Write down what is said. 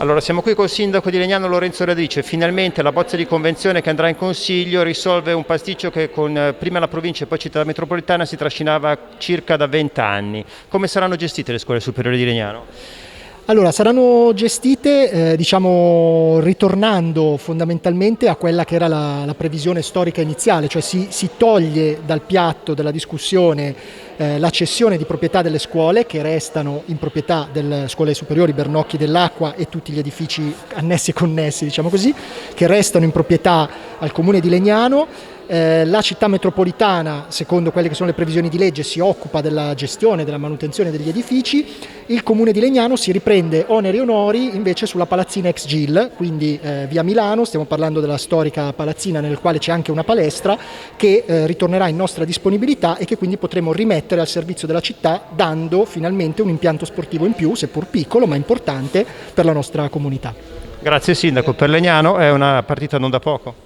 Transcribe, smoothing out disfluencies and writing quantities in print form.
Allora, siamo qui col sindaco di Legnano Lorenzo Radice. Finalmente la bozza di convenzione che andrà in consiglio risolve un pasticcio che con prima la provincia e poi città metropolitana si trascinava circa da 20 anni. Come saranno gestite le scuole superiori di Legnano? Allora, saranno gestite, ritornando fondamentalmente a quella che era la previsione storica iniziale, cioè si toglie dal piatto della discussione la cessione di proprietà delle scuole che restano in proprietà delle scuole superiori Bernocchi dell'Acqua e tutti gli edifici annessi e connessi, diciamo così, che restano in proprietà al comune di Legnano. La città metropolitana, secondo quelle che sono le previsioni di legge, si occupa della gestione, della manutenzione degli edifici. Il comune di Legnano si riprende oneri e onori invece sulla palazzina ex Gil, quindi via Milano. Stiamo parlando della storica palazzina nel quale c'è anche una palestra che ritornerà in nostra disponibilità e che quindi potremo rimettere al servizio della città, dando finalmente un impianto sportivo in più, seppur piccolo ma importante per la nostra comunità. Grazie sindaco, per Legnano è una partita non da poco.